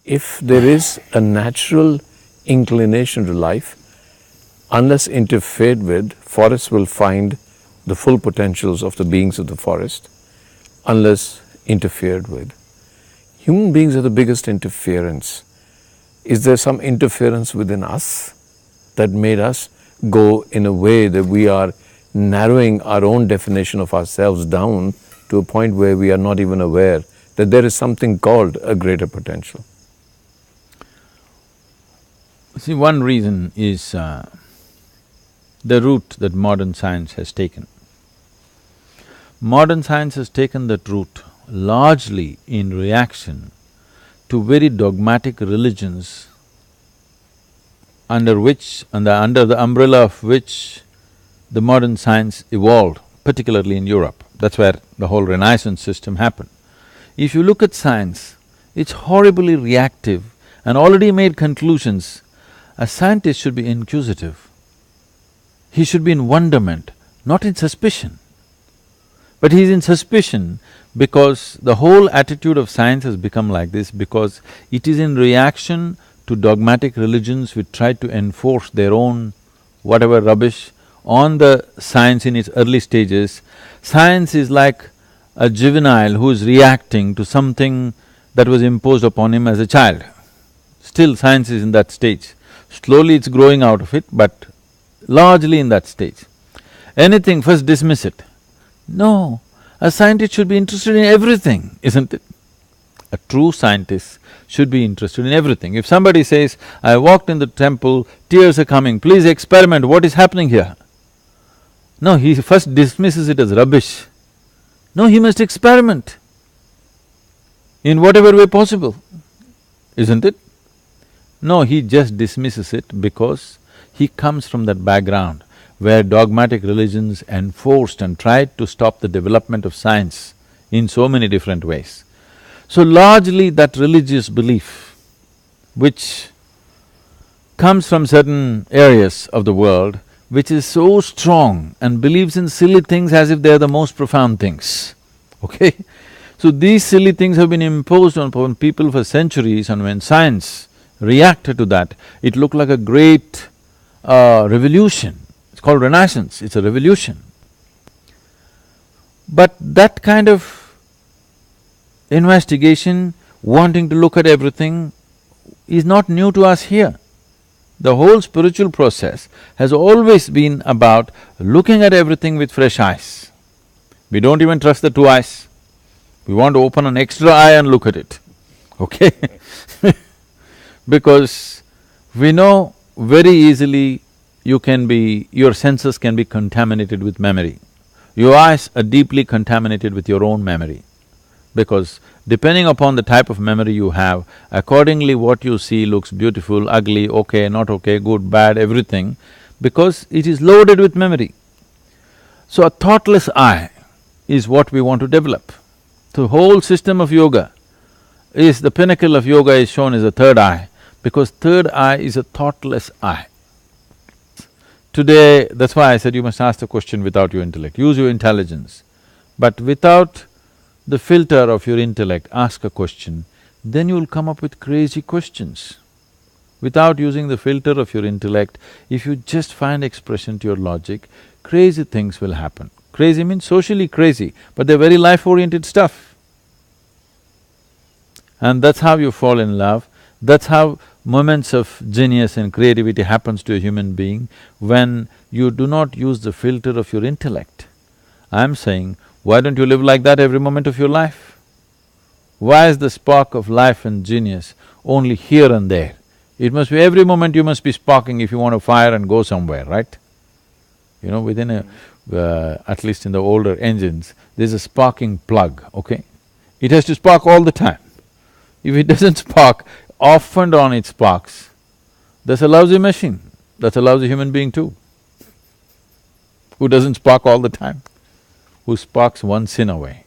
if there is a natural inclination to life, unless interfered with, forests will find the full potentials of the beings of the forest, unless interfered with. Human beings are the biggest interference. Is there some interference within us that made us go in a way that we are narrowing our own definition of ourselves down to a point where we are not even aware that there is something called a greater potential? See, one reason is the route that modern science has taken. Modern science has taken that route largely in reaction to very dogmatic religions under the umbrella of which the modern science evolved, particularly in Europe. That's where the whole Renaissance system happened. If you look at science, it's horribly reactive and already made conclusions. A scientist should be inquisitive. He should be in wonderment, not in suspicion. But he's in suspicion because the whole attitude of science has become like this, because it is in reaction to dogmatic religions which try to enforce their own whatever rubbish on the science in its early stages. Science is like a juvenile who is reacting to something that was imposed upon him as a child. Still, science is in that stage. Slowly it's growing out of it, but largely in that stage. Anything, first dismiss it. No, a scientist should be interested in everything, isn't it? A true scientist should be interested in everything. If somebody says, I walked in the temple, tears are coming, please experiment, what is happening here? No, he first dismisses it as rubbish. No, he must experiment in whatever way possible, isn't it? No, he just dismisses it because he comes from that background where dogmatic religions enforced and tried to stop the development of science in so many different ways. So largely that religious belief, which comes from certain areas of the world, which is so strong and believes in silly things as if they're the most profound things, okay? So these silly things have been imposed upon people for centuries, and when science reacted to that, it looked like a great revolution. It's called Renaissance, it's a revolution. But that kind of investigation, wanting to look at everything, is not new to us here. The whole spiritual process has always been about looking at everything with fresh eyes. We don't even trust the two eyes. We want to open an extra eye and look at it, okay? Because we know very easily your senses can be contaminated with memory. Your eyes are deeply contaminated with your own memory, because depending upon the type of memory you have, accordingly what you see looks beautiful, ugly, okay, not okay, good, bad, everything, because it is loaded with memory. So a thoughtless eye is what we want to develop. The whole system of yoga is… the pinnacle of yoga is shown as a third eye, because third eye is a thoughtless eye. Today, that's why I said you must ask the question without your intellect, use your intelligence. But without the filter of your intellect, ask a question, then you'll come up with crazy questions. Without using the filter of your intellect, if you just find expression to your logic, crazy things will happen. Crazy means socially crazy, but they're very life-oriented stuff. And that's how you fall in love, that's how moments of genius and creativity happens to a human being, when you do not use the filter of your intellect. I'm saying, why don't you live like that every moment of your life? Why is the spark of life and genius only here and there? It must be every moment you must be sparking if you want to fire and go somewhere, right? You know, within at least in the older engines, there's a sparking plug, okay? It has to spark all the time. If it doesn't spark, off and on it sparks. That's a lousy machine, that's a lousy human being too, who doesn't spark all the time, who sparks once in a way.